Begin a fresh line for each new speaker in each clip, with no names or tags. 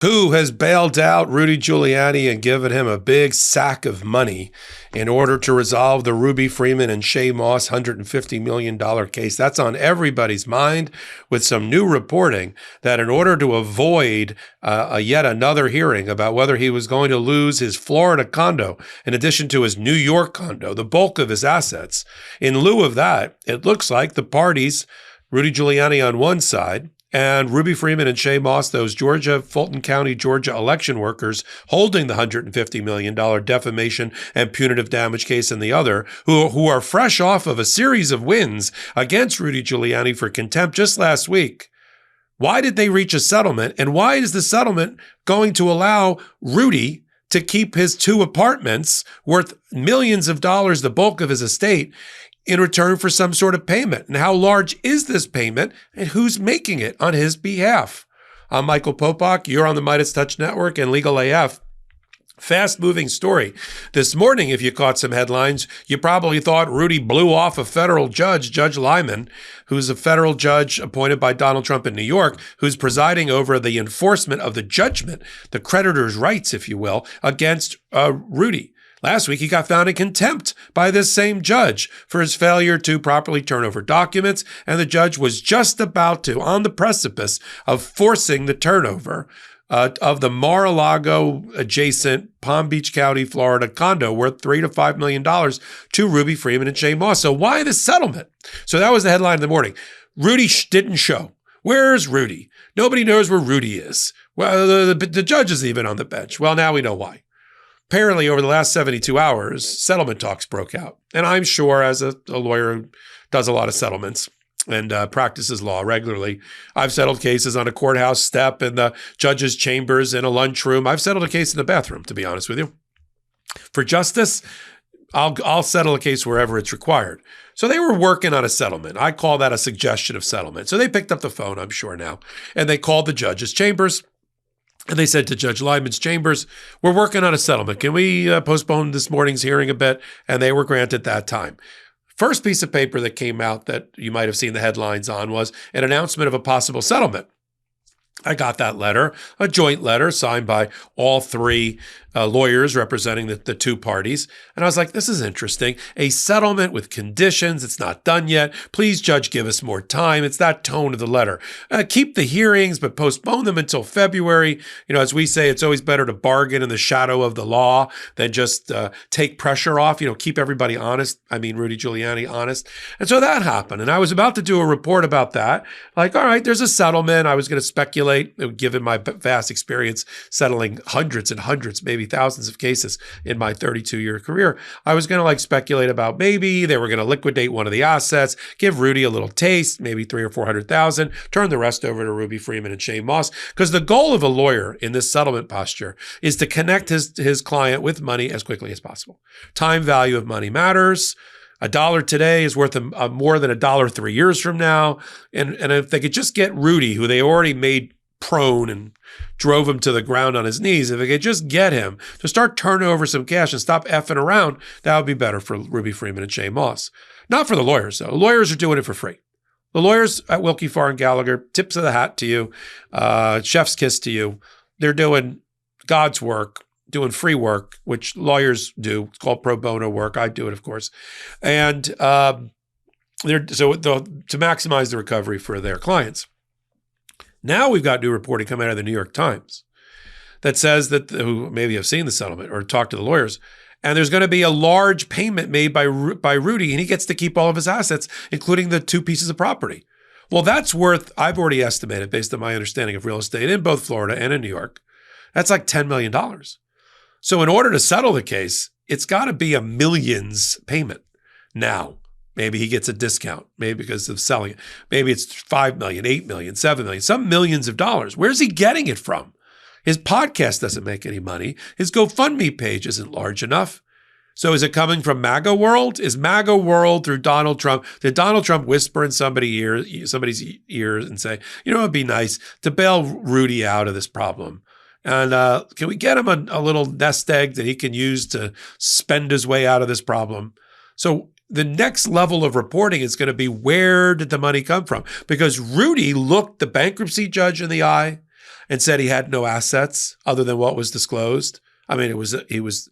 Who has bailed out Rudy Giuliani and given him a big sack of money in order to resolve the Ruby Freeman and Shay Moss $150 million case. That's on everybody's mind, with some new reporting that in order to avoid yet another hearing about whether he was going to lose his Florida condo in addition to his New York condo, the bulk of his assets, in lieu of that, it looks like the parties, Rudy Giuliani on one side, and Ruby Freeman and Shay Moss, those Fulton County Georgia election workers holding the $150 million defamation and punitive damage case in the other, who are fresh off of a series of wins against Rudy Giuliani for contempt just last week. Why did they reach a settlement? And why is the settlement going to allow Rudy to keep his 2 apartments worth millions of dollars, the bulk of his estate, in return for some sort of payment? And how large is this payment, and who's making it on his behalf? I'm Michael Popok. You're on the MeidasTouch Network and Legal AF. Fast-moving story. This morning, if you caught some headlines, you probably thought Rudy blew off a federal judge, Judge Lyman, who's a federal judge appointed by Donald Trump in New York, who's presiding over the enforcement of the judgment, the creditor's rights, if you will, against Rudy. Last week, he got found in contempt by this same judge for his failure to properly turn over documents, and the judge was just about to, on the precipice of forcing the turnover of the Mar-a-Lago adjacent Palm Beach County, Florida condo worth $3 to $5 million to Ruby Freeman and Shay Moss. So why the settlement? So that was the headline in the morning. Rudy didn't show. Where's Rudy? Nobody knows where Rudy is. Well, the judge is even on the bench. Well, now we know why. Apparently, over the last 72 hours, settlement talks broke out. And I'm sure, as a lawyer who does a lot of settlements and practices law regularly, I've settled cases on a courthouse step, in the judge's chambers, in a lunchroom. I've settled a case in the bathroom, to be honest with you. For justice, I'll settle a case wherever it's required. So they were working on a settlement. I call that a suggestion of settlement. So they picked up the phone, I'm sure now, and they called the judge's chambers. And they said to Judge Lyman's chambers, we're working on a settlement. Can we postpone this morning's hearing a bit? And they were granted that time. First piece of paper that came out that you might have seen the headlines on was an announcement of a possible settlement. I got that letter, a joint letter signed by all 3 lawyers representing the 2 parties. And I was like, this is interesting. A settlement with conditions. It's not done yet. Please, Judge, give us more time. It's that tone of the letter. Keep the hearings, but postpone them until February. You know, as we say, it's always better to bargain in the shadow of the law than just take pressure off, keep everybody honest. I mean, Rudy Giuliani honest. And so that happened. And I was about to do a report about that. Like, all right, there's a settlement. I was going to speculate, given my vast experience settling hundreds and hundreds, maybe thousands of cases in my 32-year career. I was going to speculate about maybe they were going to liquidate one of the assets, give Rudy a little taste, maybe $300,000 or $400,000, turn the rest over to Ruby Freeman and Shay Moss. Because the goal of a lawyer in this settlement posture is to connect his client with money as quickly as possible. Time value of money matters. $1 today is worth more than $1 3 years from now. And if they could just get Rudy, who they already made prone and drove him to the ground on his knees, if they could just get him to start turning over some cash and stop effing around, that would be better for Ruby Freeman and Shay Moss. Not for the lawyers, though. Lawyers are doing it for free. The lawyers at Wilkie Farr and Gallagher, tips of the hat to you, chef's kiss to you. They're doing God's work, doing free work, which lawyers do. It's called pro bono work. I do it, of course. And to maximize the recovery for their clients. Now we've got new reporting coming out of the New York Times that says that, who maybe have seen the settlement or talked to the lawyers, and there's going to be a large payment made by Rudy, and he gets to keep all of his assets, including the 2 pieces of property. Well, that's worth, I've already estimated, based on my understanding of real estate in both Florida and in New York, that's like $10 million. So in order to settle the case, it's got to be a millions payment now. Maybe he gets a discount, maybe because of selling it. Maybe it's 5 million, 8 million, 7 million, some millions of dollars. Where's he getting it from? His podcast doesn't make any money. His GoFundMe page isn't large enough. So is it coming from MAGA world? Is MAGA world through Donald Trump? Did Donald Trump whisper in somebody's ears and say, it'd be nice to bail Rudy out of this problem? And can we get him a little nest egg that he can use to spend his way out of this problem? So the next level of reporting is going to be, where did the money come from? Because Rudy looked the bankruptcy judge in the eye and said he had no assets other than what was disclosed. I mean, he was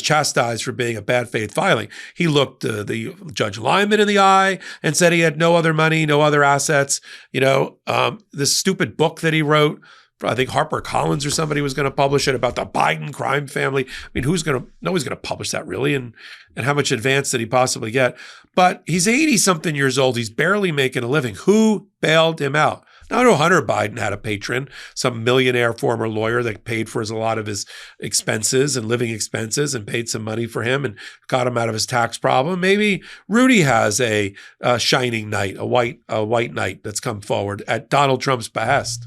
chastised for being a bad faith filing. He looked the Judge Lyman in the eye and said he had no other money, no other assets. This stupid book that he wrote, I think HarperCollins or somebody was going to publish it about the Biden crime family. I mean, nobody's going to publish that really, and how much advance did he possibly get? But he's 80-something years old. He's barely making a living. Who bailed him out? Now, I know Hunter Biden had a patron, some millionaire former lawyer that paid for a lot of his expenses and living expenses and paid some money for him and got him out of his tax problem. Maybe Rudy has a shining knight, a white knight that's come forward at Donald Trump's behest.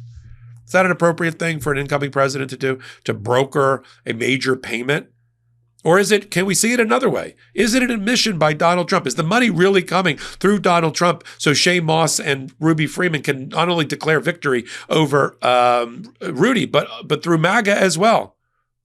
Is that an appropriate thing for an incoming president to do, to broker a major payment? Or can we see it another way? Is it an admission by Donald Trump? Is the money really coming through Donald Trump so Shay Moss and Ruby Freeman can not only declare victory over Rudy, but through MAGA as well?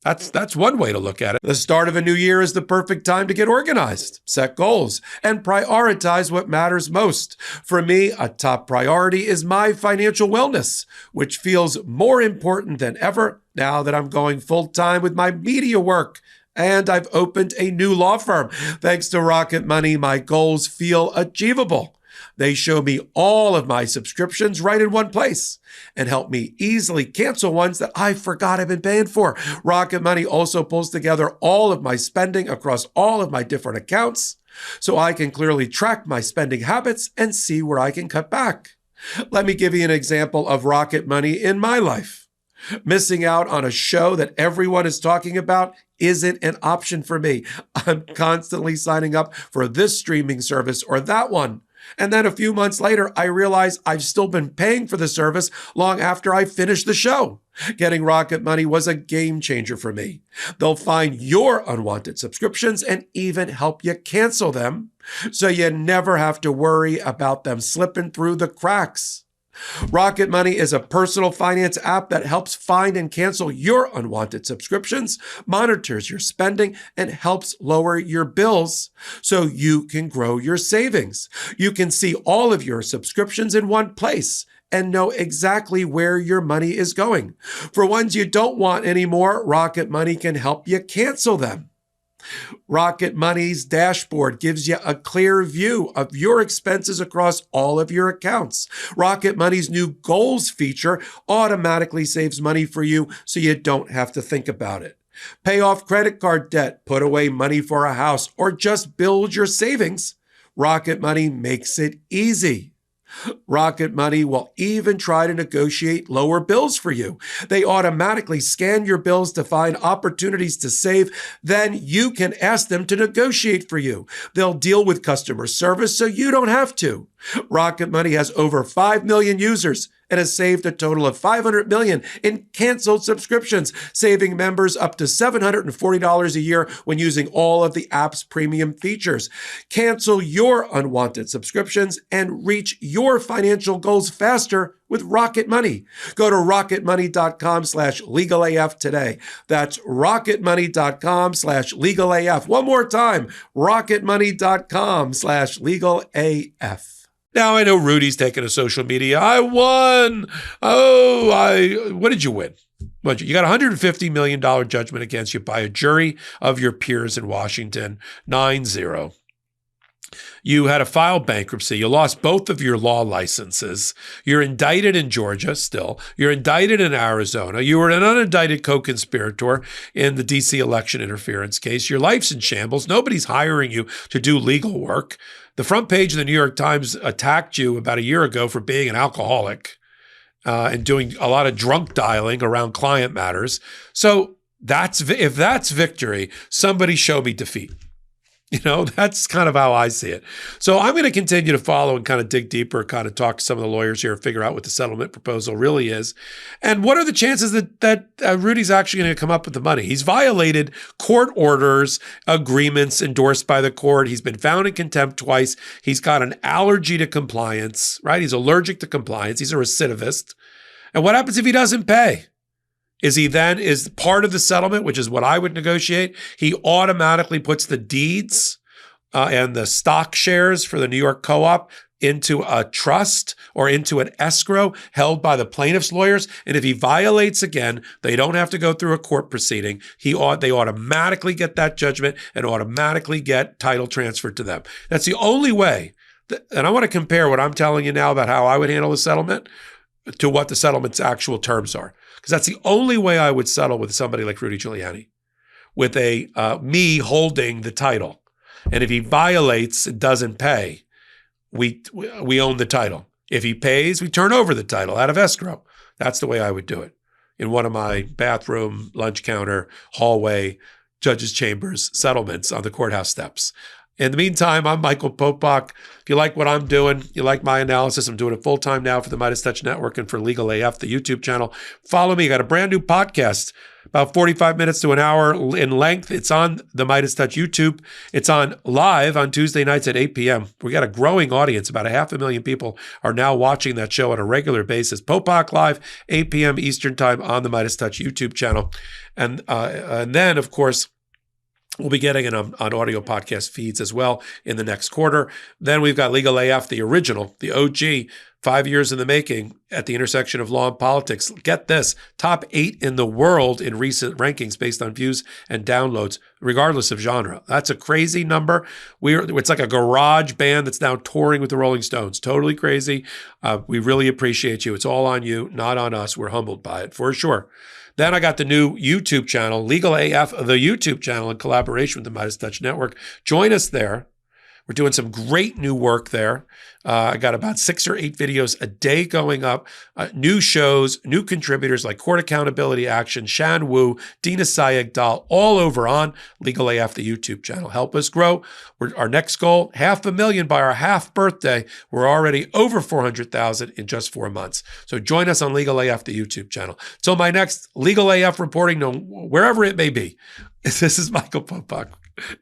That's one way to look at it. The start of a new year is the perfect time to get organized, set goals, and prioritize what matters most. For me, a top priority is my financial wellness, which feels more important than ever now that I'm going full-time with my media work. And I've opened a new law firm. Thanks to Rocket Money, my goals feel achievable. They show me all of my subscriptions right in one place and help me easily cancel ones that I forgot I've been paying for. Rocket Money also pulls together all of my spending across all of my different accounts so I can clearly track my spending habits and see where I can cut back. Let me give you an example of Rocket Money in my life. Missing out on a show that everyone is talking about isn't an option for me. I'm constantly signing up for this streaming service or that one. And then a few months later, I realize I've still been paying for the service long after I finished the show. Getting Rocket Money was a game changer for me. They'll find your unwanted subscriptions and even help you cancel them, so you never have to worry about them slipping through the cracks. Rocket Money is a personal finance app that helps find and cancel your unwanted subscriptions, monitors your spending, and helps lower your bills so you can grow your savings. You can see all of your subscriptions in one place and know exactly where your money is going. For ones you don't want anymore, Rocket Money can help you cancel them. Rocket Money's dashboard gives you a clear view of your expenses across all of your accounts. Rocket Money's new goals feature automatically saves money for you so you don't have to think about it. Pay off credit card debt, put away money for a house, or just build your savings. Rocket Money makes it easy. Rocket Money will even try to negotiate lower bills for you. They automatically scan your bills to find opportunities to save. Then you can ask them to negotiate for you. They'll deal with customer service so you don't have to. Rocket Money has over 5 million users and has saved a total of $500 million in canceled subscriptions, saving members up to $740 a year when using all of the app's premium features. Cancel your unwanted subscriptions and reach your financial goals faster with Rocket Money. Go to rocketmoney.com/legalaf today. That's rocketmoney.com/legalaf. One more time, rocketmoney.com/legalaf. Now, I know Rudy's taken to social media. I won. What did you win? You got a $150 million judgment against you by a jury of your peers in Washington, 9-0. You had to file bankruptcy. You lost both of your law licenses. You're indicted in Georgia still. You're indicted in Arizona. You were an unindicted co-conspirator in the D.C. election interference case. Your life's in shambles. Nobody's hiring you to do legal work. The front page of the New York Times attacked you about a year ago for being an alcoholic and doing a lot of drunk dialing around client matters. So if that's victory, somebody show me defeat. That's kind of how I see it. So I'm going to continue to follow and kind of dig deeper, kind of talk to some of the lawyers here, figure out what the settlement proposal really is. And what are the chances that Rudy's actually going to come up with the money? He's violated court orders, agreements endorsed by the court. He's been found in contempt twice. He's got an allergy to compliance, right? He's allergic to compliance. He's a recidivist. And what happens if he doesn't pay? Is part of the settlement, which is what I would negotiate, he automatically puts the deeds and the stock shares for the New York co-op into a trust or into an escrow held by the plaintiff's lawyers. And if he violates again, they don't have to go through a court proceeding. They automatically get that judgment and automatically get title transferred to them. That's the only way. And I want to compare what I'm telling you now about how I would handle the settlement to what the settlement's actual terms are. Because that's the only way I would settle with somebody like Rudy Giuliani, with me holding the title. And if he violates and doesn't pay, we own the title. If he pays, we turn over the title out of escrow. That's the way I would do it. In one of my bathroom, lunch counter, hallway, judge's chambers settlements on the courthouse steps. In the meantime, I'm Michael Popok. If you like what I'm doing, you like my analysis, I'm doing it full-time now for the MeidasTouch Network and for Legal AF, the YouTube channel. Follow me. I got a brand new podcast, about 45 minutes to an hour in length. It's on the MeidasTouch YouTube. It's on live on Tuesday nights at 8 p.m. We got a growing audience. About 500,000 people are now watching that show on a regular basis. Popok Live, 8 p.m. Eastern Time on the MeidasTouch YouTube channel. And then, of course, we'll be getting it on audio podcast feeds as well in the next quarter. Then we've got Legal AF, the original, the OG, 5 years in the making at the intersection of law and politics. Get this, top 8 in the world in recent rankings based on views and downloads, regardless of genre. That's a crazy number. It's like a garage band that's now touring with the Rolling Stones. Totally crazy. We really appreciate you. It's all on you, not on us. We're humbled by it, for sure. Then I got the new YouTube channel, Legal AF, the YouTube channel, in collaboration with the MeidasTouch Network. Join us there. We're doing some great new work there. I got about 6 or 8 videos a day going up, new shows, new contributors like Court Accountability Action, Shan Wu, Dina Sayegdal, all over on Legal AF, the YouTube channel. Help us grow. Our next goal, 500,000 by our half birthday. We're already over 400,000 in just 4 months. So join us on Legal AF, the YouTube channel. Till my next Legal AF reporting, wherever it may be. This is Michael Popok,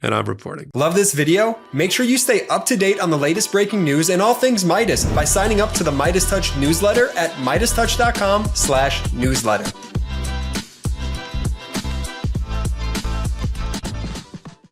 and I'm reporting.
Love this video? Make sure you stay up to date on the latest breaking news and all things Meidas by signing up to the MeidasTouch newsletter at MeidasTouch.com/newsletter.